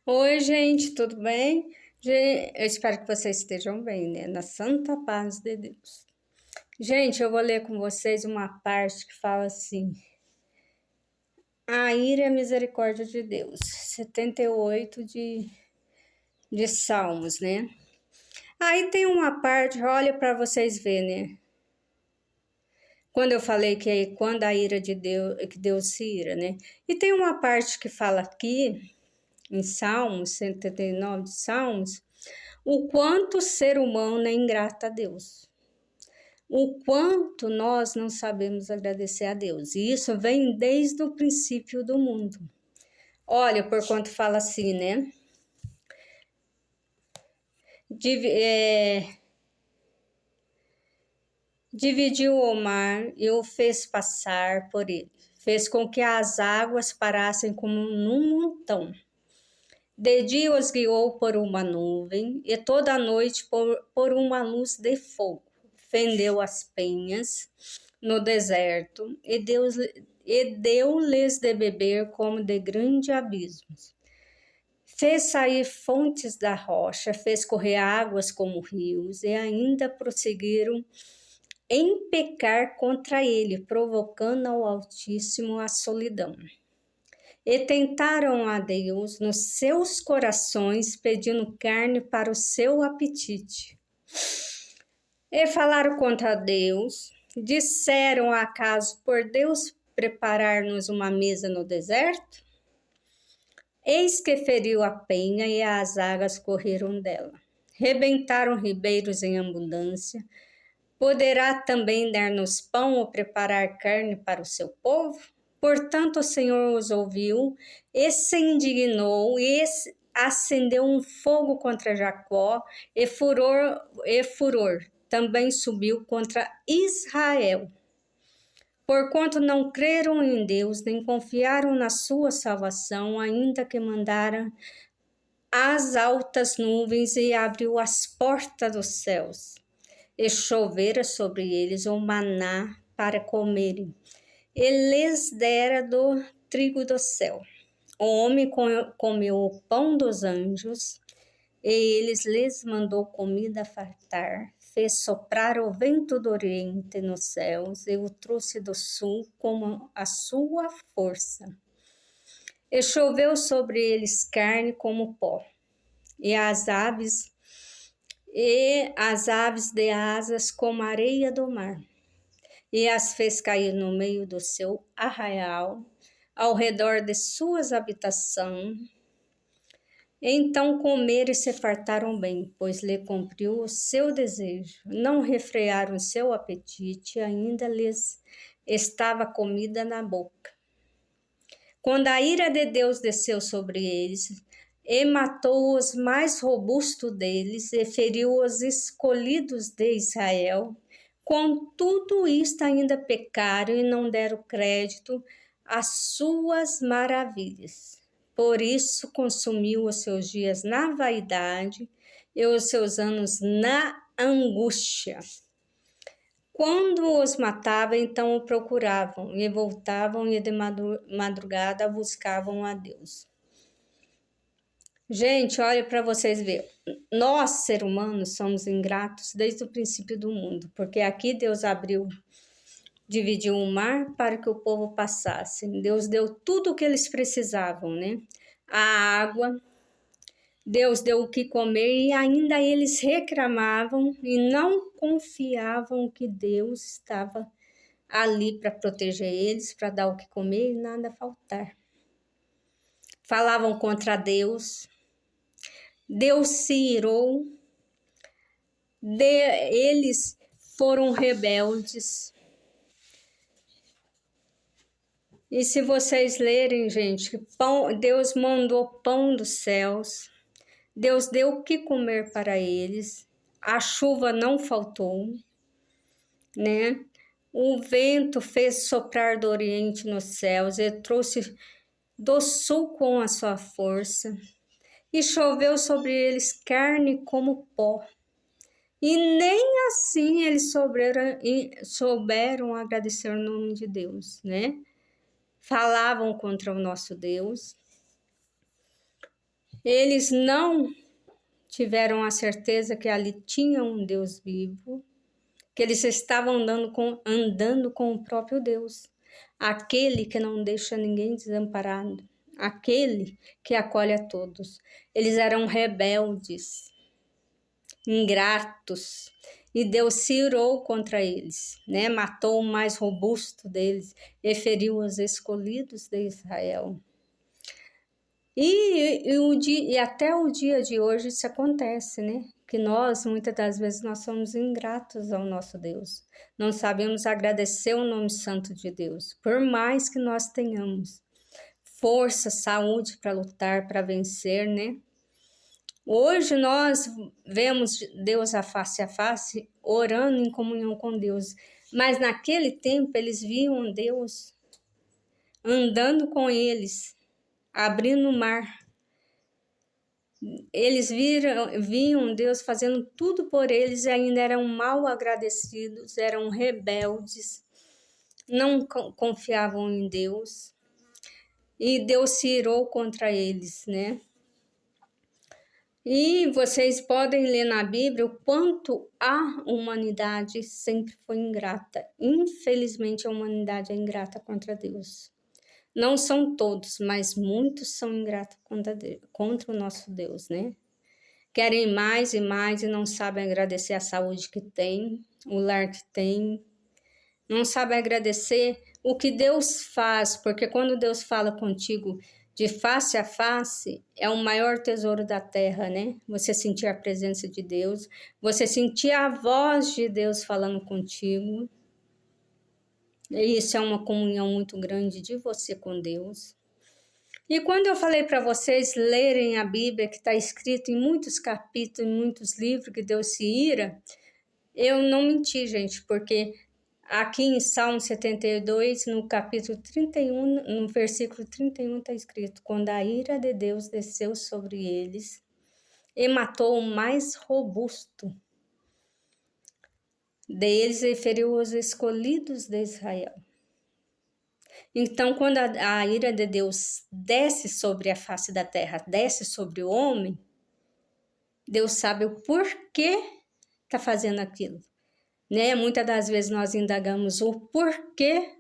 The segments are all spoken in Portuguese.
Oi, gente, tudo bem? Eu espero que vocês estejam bem, né? Na santa paz de Deus. Gente, eu vou ler com vocês uma parte que fala assim: a ira e a misericórdia de Deus, 78 de Salmos, né? Aí tem uma parte, olha para vocês verem, né? Quando eu falei que é quando a ira de Deus, que Deus se ira, né? E tem uma parte que fala aqui, em Salmos, 139 de Salmos, o quanto o ser humano é ingrato a Deus. O quanto nós não sabemos agradecer a Deus. E isso vem desde o princípio do mundo. Olha, por quanto fala assim, né? Dividiu o mar e o fez passar por ele. Fez com que as águas parassem como num montão. De dia os guiou por uma nuvem e toda a noite por uma luz de fogo. Fendeu as penhas no deserto e deu-lhes de beber como de grandes abismos. Fez sair fontes da rocha, fez correr águas como rios e ainda prosseguiram em pecar contra ele, provocando ao Altíssimo a solidão. E tentaram a Deus nos seus corações, pedindo carne para o seu apetite. E falaram contra Deus, disseram: acaso por Deus preparar-nos uma mesa no deserto? Eis que feriu a penha e as águas correram dela. Rebentaram ribeiros em abundância. Poderá também dar-nos pão ou preparar carne para o seu povo? Portanto, o Senhor os ouviu e se indignou e acendeu um fogo contra Jacó e furor também subiu contra Israel. Porquanto não creram em Deus, nem confiaram na sua salvação, ainda que mandara as altas nuvens e abriu as portas dos céus, e chovera sobre eles o maná para comerem, e lhes dera do trigo do céu. O homem comeu o pão dos anjos, e eles lhes mandou comida fartar. Fez soprar o vento do oriente nos céus, e o trouxe do sul como a sua força. E choveu sobre eles carne como pó, e as aves de asas como a areia do mar, e as fez cair no meio do seu arraial, ao redor de suas habitações. Então comeram e se fartaram bem, pois lhe cumpriu o seu desejo. Não refrearam seu apetite, ainda lhes estava comida na boca. Quando a ira de Deus desceu sobre eles, e matou os mais robustos deles, e feriu os escolhidos de Israel, com tudo isto ainda pecaram e não deram crédito às suas maravilhas. Por isso consumiu os seus dias na vaidade e os seus anos na angústia. Quando os matava, então o procuravam, e voltavam e de madrugada buscavam a Deus. Gente, olha para vocês verem. Nós, seres humanos, somos ingratos desde o princípio do mundo, porque aqui Deus dividiu o mar para que o povo passasse. Deus deu tudo o que eles precisavam, né? A água, Deus deu o que comer, e ainda eles reclamavam e não confiavam que Deus estava ali para proteger eles, para dar o que comer e nada faltar. Falavam contra Deus. Deus se irou. Eles foram rebeldes. E se vocês lerem, gente, Deus mandou pão dos céus. Deus deu o que comer para eles. A chuva não faltou, né? O vento fez soprar do oriente nos céus e trouxe do sul com a sua força. E choveu sobre eles carne como pó. E nem assim eles souberam agradecer o nome de Deus, né? Falavam contra o nosso Deus. Eles não tiveram a certeza que ali tinha um Deus vivo, que eles estavam andando com o próprio Deus, aquele que não deixa ninguém desamparado, aquele que acolhe a todos. Eles eram rebeldes, ingratos, e Deus se irou contra eles, né? Matou o mais robusto deles e feriu os escolhidos de Israel. E até o dia de hoje isso acontece, né? Que nós, muitas das vezes, nós somos ingratos ao nosso Deus. Não sabemos agradecer o nome santo de Deus. Por mais que nós tenhamos força, saúde para lutar, para vencer, né? Hoje nós vemos Deus a face, orando em comunhão com Deus. Mas naquele tempo eles viam Deus andando com eles, abrindo o mar. Eles viam Deus fazendo tudo por eles e ainda eram mal agradecidos, eram rebeldes, não confiavam em Deus. E Deus se irou contra eles, né? E vocês podem ler na Bíblia o quanto a humanidade sempre foi ingrata. Infelizmente, a humanidade é ingrata contra Deus. Não são todos, mas muitos são ingratos contra o nosso Deus, né? Querem mais e mais e não sabem agradecer a saúde que tem, o lar que tem. Não sabem agradecer o que Deus faz, porque quando Deus fala contigo de face a face, é o maior tesouro da terra, né? Você sentir a presença de Deus, você sentir a voz de Deus falando contigo. E isso é uma comunhão muito grande de você com Deus. E quando eu falei para vocês lerem a Bíblia, que está escrito em muitos capítulos, em muitos livros, que Deus se ira, eu não menti, gente, porque aqui em Salmo 72, no capítulo 31, no versículo 31, está escrito: quando a ira de Deus desceu sobre eles e matou o mais robusto deles e feriu os escolhidos de Israel. Então, quando a ira de Deus desce sobre a face da terra, desce sobre o homem, Deus sabe o porquê está fazendo aquilo, né? Muitas das vezes nós indagamos o porquê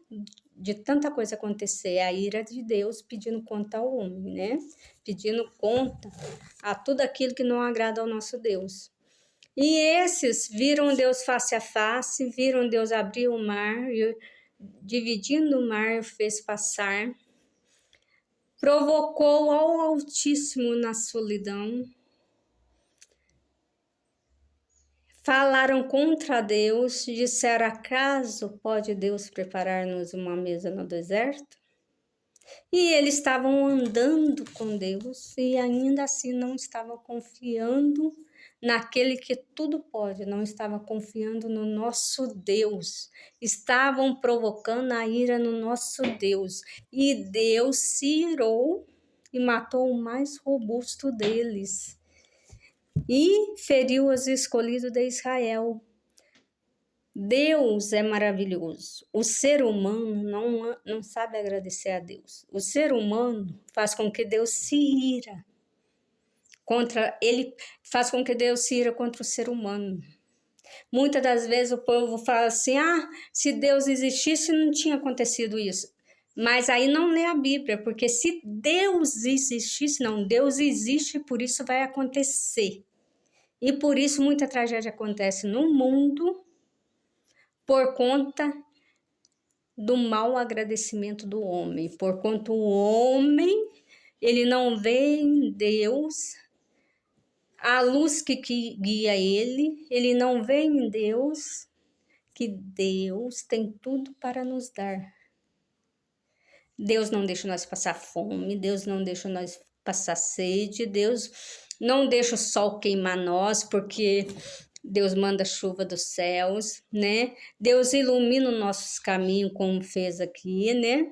de tanta coisa acontecer, a ira de Deus pedindo conta ao homem, né? Pedindo conta a tudo aquilo que não agrada ao nosso Deus. E esses viram Deus face a face, viram Deus abrir o mar, e dividindo o mar, fez passar, provocou ao Altíssimo na solidão, falaram contra Deus, disseram: acaso pode Deus preparar-nos uma mesa no deserto? E eles estavam andando com Deus e ainda assim não estavam confiando naquele que tudo pode, não estavam confiando no nosso Deus, estavam provocando a ira no nosso Deus. E Deus se irou e matou o mais robusto deles e feriu os escolhidos de Israel. Deus é maravilhoso. O ser humano não sabe agradecer a Deus. O ser humano faz com que Deus se ira contra ele, faz com que Deus se ira contra o ser humano. Muitas das vezes o povo fala assim: ah, se Deus existisse não tinha acontecido isso. Mas aí não lê a Bíblia, porque se Deus existisse, não, Deus existe, por isso vai acontecer. E por isso muita tragédia acontece no mundo, por conta do mau agradecimento do homem, por conta o homem, ele não vê em Deus a luz que guia ele não vê em Deus que Deus tem tudo para nos dar. Deus não deixa nós passar fome, Deus não deixa nós passar sede, Deus não deixa o sol queimar nós, porque Deus manda chuva dos céus, né? Deus ilumina os nossos caminhos, como fez aqui, né?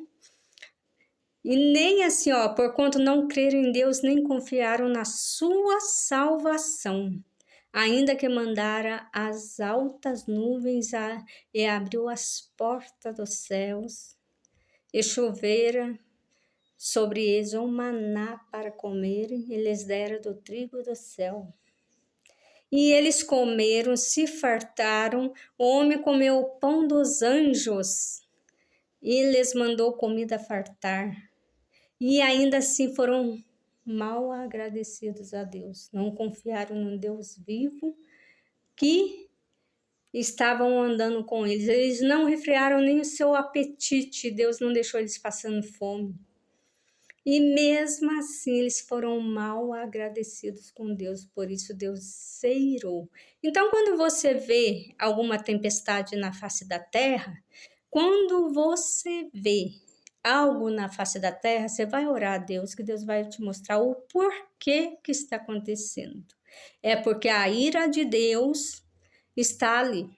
E nem assim, ó, por quanto não creram em Deus, nem confiaram na sua salvação, ainda que mandara as altas nuvens e abriu as portas dos céus, e choveira sobre eles um maná para comerem, e lhes dera do trigo do céu. E eles comeram, se fartaram, o homem comeu o pão dos anjos, e lhes mandou comida fartar. E ainda assim foram mal agradecidos a Deus, não confiaram no Deus vivo que estavam andando com eles. Eles não refrearam nem o seu apetite, Deus não deixou eles passando fome. E mesmo assim eles foram mal agradecidos com Deus, por isso Deus se irou. Então, quando você vê alguma tempestade na face da terra, quando você vê algo na face da terra, você vai orar a Deus, que Deus vai te mostrar o porquê que está acontecendo. É porque a ira de Deus está ali.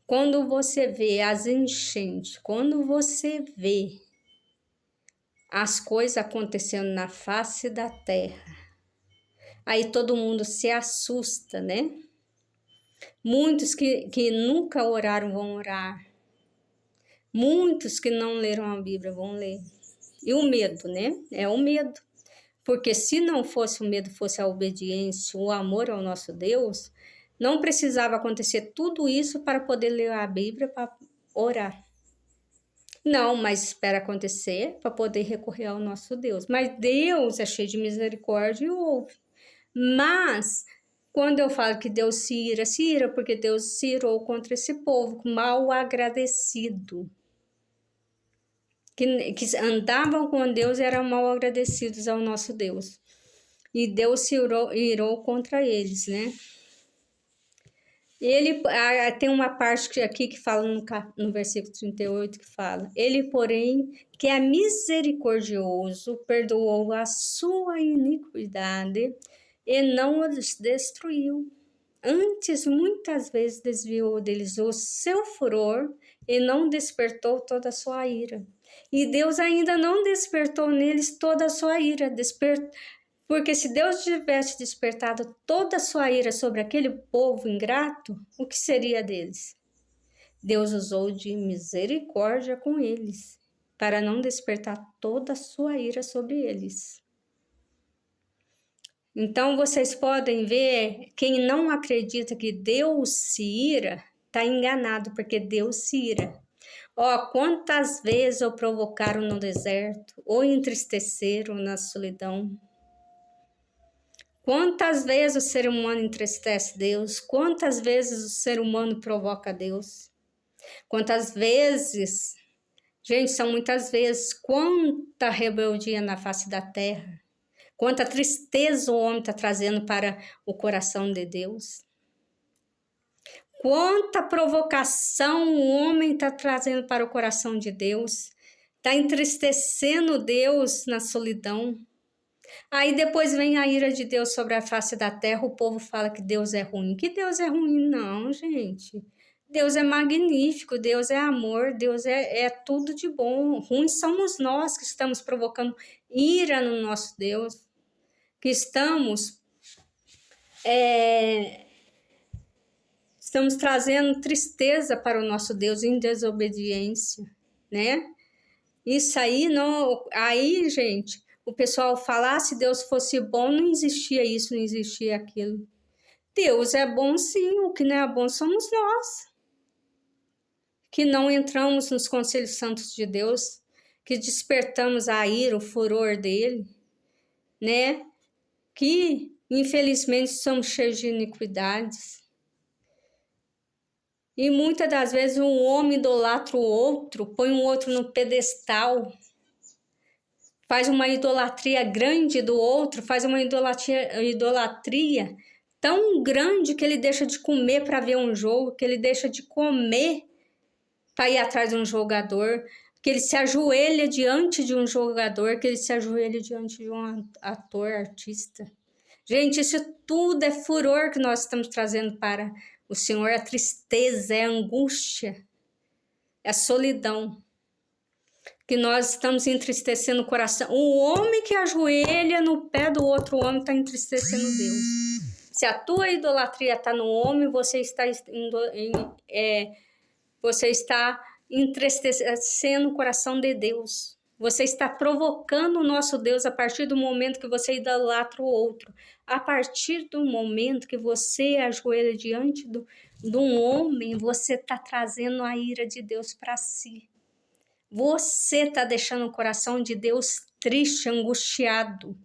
Quando você vê as enchentes, quando você vê as coisas acontecendo na face da terra, aí todo mundo se assusta, né? Muitos que nunca oraram vão orar. Muitos que não leram a Bíblia vão ler. E o medo, né? É o medo. Porque se não fosse o medo, fosse a obediência, o amor ao nosso Deus, não precisava acontecer tudo isso para poder ler a Bíblia, para orar. Não, mas espera acontecer para poder recorrer ao nosso Deus. Mas Deus é cheio de misericórdia e ouve. Mas, quando eu falo que Deus se ira porque Deus se irou contra esse povo mal agradecido. Que andavam com Deus e eram mal agradecidos ao nosso Deus. E Deus se irou contra eles, né? Ele tem uma parte aqui que fala no versículo 38 que fala: Ele, porém, que é misericordioso, perdoou a sua iniquidade e não os destruiu. Antes, muitas vezes, desviou deles o seu furor e não despertou toda a sua ira. E Deus ainda não despertou neles toda a sua ira, porque se Deus tivesse despertado toda a sua ira sobre aquele povo ingrato, o que seria deles? Deus usou de misericórdia com eles, para não despertar toda a sua ira sobre eles. Então, vocês podem ver, quem não acredita que Deus se ira, está enganado, porque Deus se ira. Quantas vezes o provocaram no deserto, ou entristeceram na solidão. Quantas vezes o ser humano entristece Deus? Quantas vezes o ser humano provoca Deus? Quantas vezes? Gente, são muitas vezes. Quanta rebeldia na face da terra. Quanta tristeza o homem está trazendo para o coração de Deus. Quanta provocação o homem está trazendo para o coração de Deus. Está entristecendo Deus na solidão. Aí depois vem a ira de Deus sobre a face da terra, o povo fala que Deus é ruim. Que Deus é ruim? Não, gente. Deus é magnífico, Deus é amor, Deus é tudo de bom. Ruins somos nós que estamos provocando ira no nosso Deus, que estamos trazendo tristeza para o nosso Deus em desobediência, né? Isso aí, não, aí, gente, o pessoal fala, se Deus fosse bom, não existia isso, não existia aquilo. Deus é bom sim, o que não é bom somos nós. Que não entramos nos conselhos santos de Deus, que despertamos a ira, o furor dele, né? Que, infelizmente, somos cheios de iniquidades. E muitas das vezes um homem idolatra o outro, põe um outro no pedestal, faz uma idolatria grande do outro, faz uma idolatria tão grande que ele deixa de comer para ver um jogo, que ele deixa de comer para ir atrás de um jogador, que ele se ajoelha diante de um jogador, que ele se ajoelha diante de um ator, artista. Gente, isso tudo é furor que nós estamos trazendo para o Senhor, é tristeza, é angústia, é solidão. Que nós estamos entristecendo o coração. O homem que ajoelha no pé do outro homem está entristecendo Deus. Se a tua idolatria está no homem, você está entristecendo o coração de Deus. Você está provocando o nosso Deus a partir do momento que você idolatra o outro. A partir do momento que você ajoelha diante de um homem, você está trazendo a ira de Deus para si. Você está deixando o coração de Deus triste, angustiado.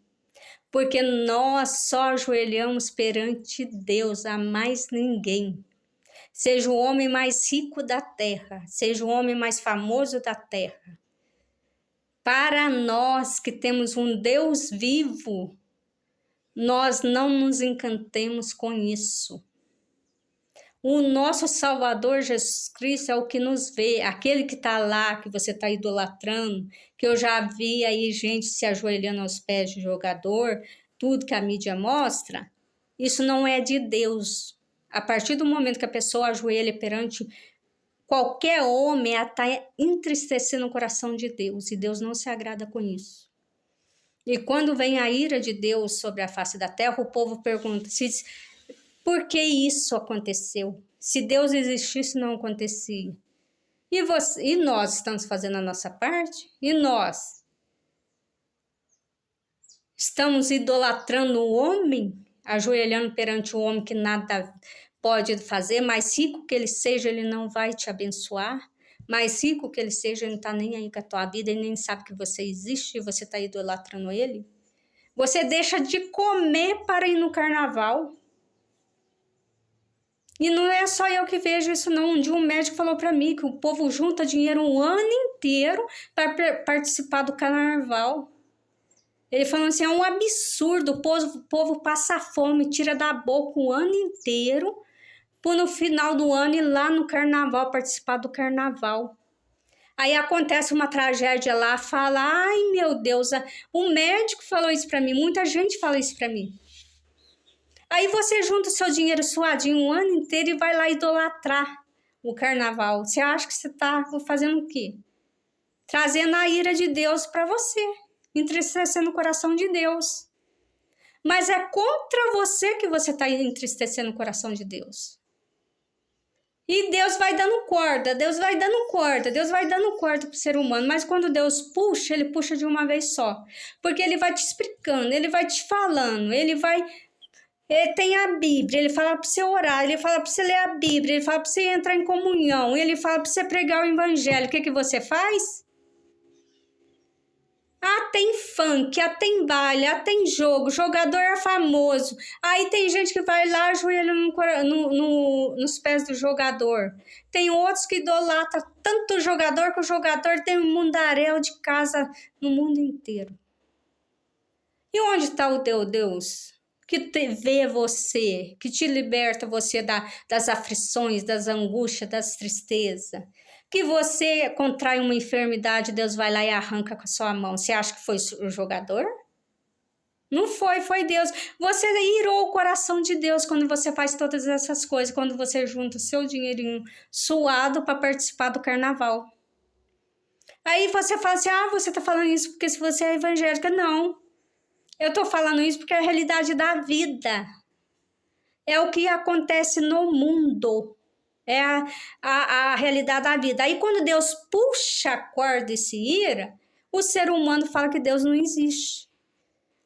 Porque nós só ajoelhamos perante Deus, a mais ninguém. Seja o homem mais rico da terra, seja o homem mais famoso da terra. Para nós que temos um Deus vivo, nós não nos encantemos com isso. O nosso Salvador Jesus Cristo é o que nos vê, aquele que está lá, que você está idolatrando, que eu já vi aí gente se ajoelhando aos pés de jogador, tudo que a mídia mostra, isso não é de Deus. A partir do momento que a pessoa ajoelha perante qualquer homem, ela está entristecendo o coração de Deus, e Deus não se agrada com isso. E quando vem a ira de Deus sobre a face da terra, o povo pergunta, por que isso aconteceu? Se Deus existisse, não acontecia. E nós estamos fazendo a nossa parte? E nós? Estamos idolatrando o homem? Ajoelhando perante o homem que nada pode fazer? Mais rico que ele seja, ele não vai te abençoar. Mais rico que ele seja, ele não está nem aí com a tua vida, ele nem sabe que você existe e você está idolatrando ele. Você deixa de comer para ir no carnaval. E não é só eu que vejo isso não. Um dia um médico falou para mim que o povo junta dinheiro um ano inteiro para participar do carnaval. Ele falou assim, é um absurdo, o povo passa fome, tira da boca o ano inteiro, para no final do ano ir lá no carnaval, participar do carnaval. Aí acontece uma tragédia lá, fala, ai meu Deus, o médico falou isso para mim, muita gente fala isso para mim. Aí você junta o seu dinheiro suadinho um ano inteiro e vai lá idolatrar o carnaval. Você acha que você está fazendo o quê? Trazendo a ira de Deus para você, entristecendo o coração de Deus. Mas é contra você que você está entristecendo o coração de Deus. E Deus vai dando corda, Deus vai dando corda para o ser humano. Mas quando Deus puxa, ele puxa de uma vez só. Porque ele vai te explicando, ele vai te falando, ele tem a Bíblia, ele fala para você orar, ele fala para você ler a Bíblia, ele fala para você entrar em comunhão, ele fala para você pregar o evangelho. O que você faz? Tem funk, tem baile, tem jogo, jogador é famoso. Aí tem gente que vai lá ajoelha nos pés do jogador. Tem outros que idolatram tanto o jogador que o jogador tem um mundaréu de casa no mundo inteiro. E onde está o teu Deus? Que vê você, que te liberta você das aflições, das angústias, das tristezas. Que você contrai uma enfermidade, Deus vai lá e arranca com a sua mão. Você acha que foi o jogador? Não foi Deus. Você irou o coração de Deus quando você faz todas essas coisas, quando você junta o seu dinheirinho suado para participar do carnaval. Aí você fala assim, você está falando isso porque se você é evangélica. Não. Eu estou falando isso porque é a realidade da vida. É o que acontece no mundo. É a realidade da vida. Aí quando Deus puxa a corda e se ira, o ser humano fala que Deus não existe.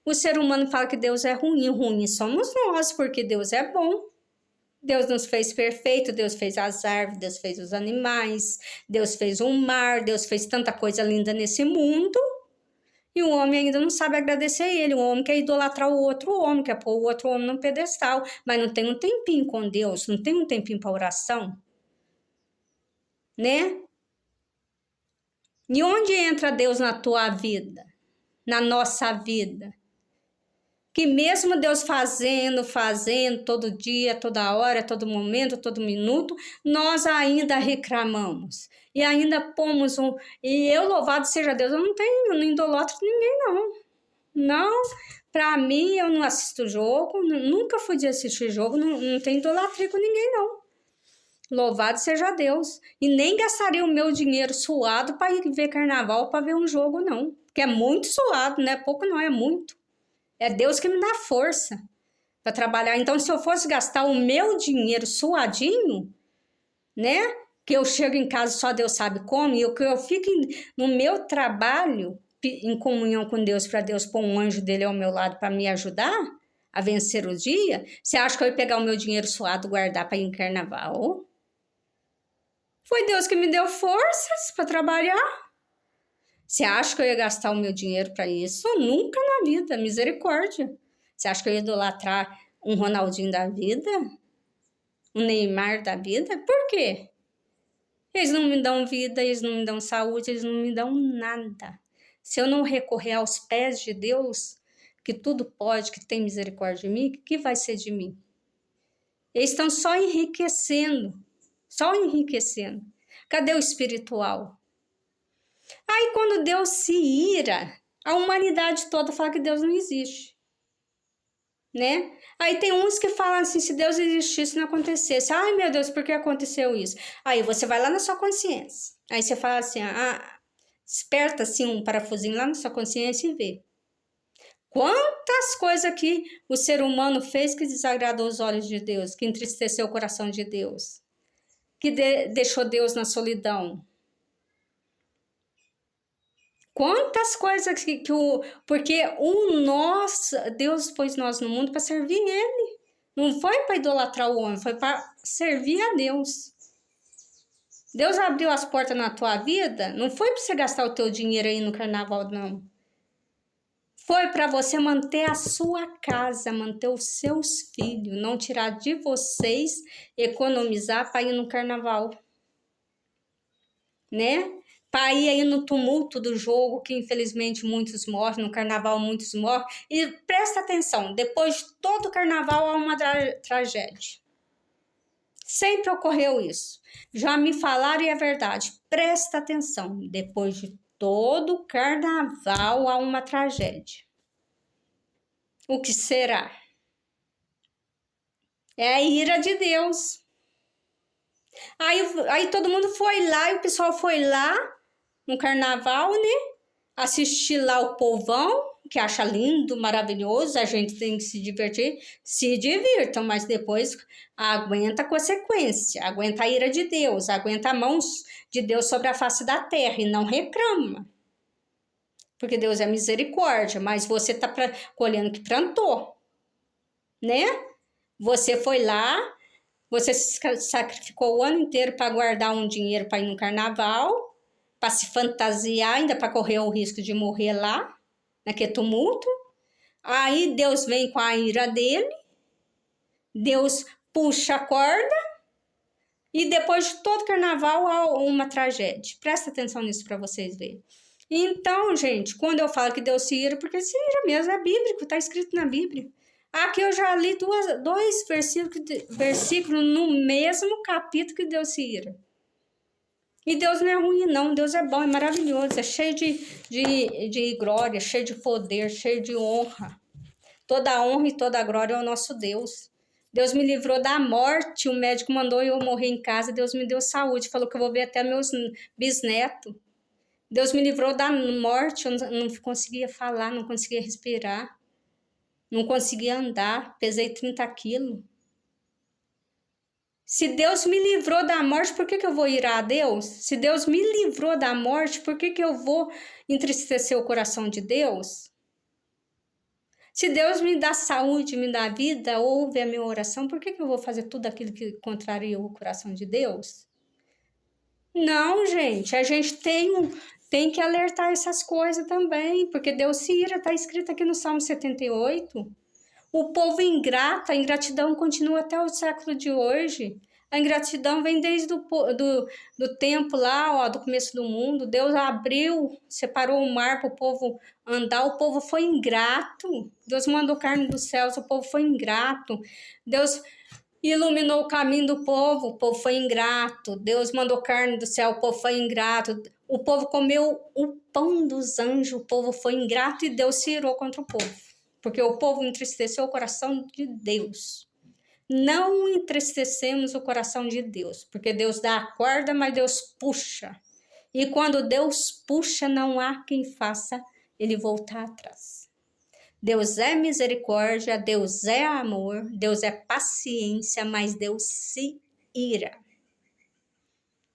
O ser humano fala que Deus é ruim. Ruim somos nós, porque Deus é bom. Deus nos fez perfeito, Deus fez as árvores, Deus fez os animais, Deus fez o mar, Deus fez tanta coisa linda nesse mundo. E o homem ainda não sabe agradecer a ele. O homem quer idolatrar o outro homem, quer pôr o outro homem no pedestal. Mas não tem um tempinho com Deus, não tem um tempinho para oração. Né? E onde entra Deus na tua vida? Na nossa vida? Que mesmo Deus fazendo todo dia, toda hora, todo momento, todo minuto, nós ainda reclamamos. E ainda pomos E eu, louvado seja Deus, eu não idolatro ninguém, não. Não, para mim, eu não assisto jogo, nunca fui de assistir jogo, não tenho idolatria com ninguém, não. Louvado seja Deus. E nem gastaria o meu dinheiro suado para ir ver carnaval, para ver um jogo, não. Porque é muito suado, não é pouco, não, é muito. É Deus que me dá força para trabalhar. Então, se eu fosse gastar o meu dinheiro suadinho, né? Que eu chego em casa, só Deus sabe como, e que eu fico no meu trabalho, em comunhão com Deus, para Deus pôr um anjo dele ao meu lado para me ajudar a vencer o dia? Você acha que eu ia pegar o meu dinheiro suado, guardar para ir em carnaval? Foi Deus que me deu forças para trabalhar. Você acha que eu ia gastar o meu dinheiro para isso? Nunca na vida, misericórdia. Você acha que eu ia idolatrar um Ronaldinho da vida? Um Neymar da vida? Por quê? Eles não me dão vida, eles não me dão saúde, eles não me dão nada. Se eu não recorrer aos pés de Deus, que tudo pode, que tem misericórdia de mim, o que vai ser de mim? Eles estão só enriquecendo. Só enriquecendo. Cadê o espiritual? Aí quando Deus se ira, a humanidade toda fala que Deus não existe. Né? Aí tem uns que falam assim, se Deus existisse não acontecesse. Ai meu Deus, por que aconteceu isso? Aí você vai lá na sua consciência. Aí você fala assim, desperta assim um parafusinho lá na sua consciência e vê. Quantas coisas que o ser humano fez que desagradou os olhos de Deus, que entristeceu o coração de Deus, que deixou Deus na solidão. Quantas coisas porque Deus pôs nós no mundo para servir Ele. Não foi para idolatrar o homem, foi para servir a Deus. Deus abriu as portas na tua vida, não foi para você gastar o teu dinheiro aí no carnaval, não. Foi para você manter a sua casa, manter os seus filhos, não tirar de vocês, economizar para ir no carnaval. Né? Para ir aí no tumulto do jogo, que infelizmente muitos morrem, no carnaval muitos morrem. E presta atenção, depois de todo o carnaval há uma tragédia. Sempre ocorreu isso. Já me falaram e é verdade. Presta atenção, depois de todo o carnaval há uma tragédia. O que será? É a ira de Deus. Aí todo mundo foi lá, e o pessoal foi lá no carnaval, né? Assistir lá o povão, que acha lindo, maravilhoso, a gente tem que se divertir, se divirtam, mas depois aguenta a consequência, aguenta a ira de Deus, aguenta a mão de Deus sobre a face da terra e não reclama. Porque Deus é misericórdia, mas você está colhendo o que plantou, né? Você foi lá, você sacrificou o ano inteiro para guardar um dinheiro para ir no carnaval, para se fantasiar, ainda para correr o risco de morrer lá, naquele tumulto. Aí Deus vem com a ira dele, Deus puxa a corda, e depois de todo carnaval há uma tragédia. Presta atenção nisso para vocês verem. Então, gente, quando eu falo que Deus se ira, porque se ira mesmo, é bíblico, está escrito na Bíblia. Aqui eu já li dois versículos no mesmo capítulo que Deus se ira. E Deus não é ruim, não. Deus é bom, é maravilhoso, é cheio de glória, cheio de poder, cheio de honra. Toda a honra e toda a glória é o nosso Deus. Deus me livrou da morte, o médico mandou eu morrer em casa, Deus me deu saúde, falou que eu vou ver até meus bisnetos. Deus me livrou da morte, eu não conseguia falar, não conseguia respirar, não conseguia andar, pesei 30 quilos. Se Deus me livrou da morte, por que eu vou irar a Deus? Se Deus me livrou da morte, por que eu vou entristecer o coração de Deus? Se Deus me dá saúde, me dá vida, ouve a minha oração, por que eu vou fazer tudo aquilo que contraria o coração de Deus? Não, gente, a gente tem que alertar essas coisas também, porque Deus se ira, está escrito aqui no Salmo 78. O povo ingrato, a ingratidão continua até o século de hoje. A ingratidão vem desde do tempo lá, ó, do começo do mundo. Deus abriu, separou o mar para o povo andar. O povo foi ingrato. Deus mandou carne dos céus, o povo foi ingrato. Deus iluminou o caminho do povo, o povo foi ingrato. Deus mandou carne do céu, o povo foi ingrato. O povo comeu o pão dos anjos, o povo foi ingrato e Deus se irou contra o povo. Porque o povo entristeceu o coração de Deus. Não entristecemos o coração de Deus, porque Deus dá a corda, mas Deus puxa. E quando Deus puxa, não há quem faça ele voltar atrás. Deus é misericórdia, Deus é amor, Deus é paciência, mas Deus se ira.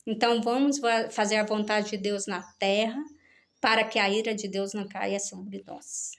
Então vamos fazer a vontade de Deus na terra, para que a ira de Deus não caia sobre nós.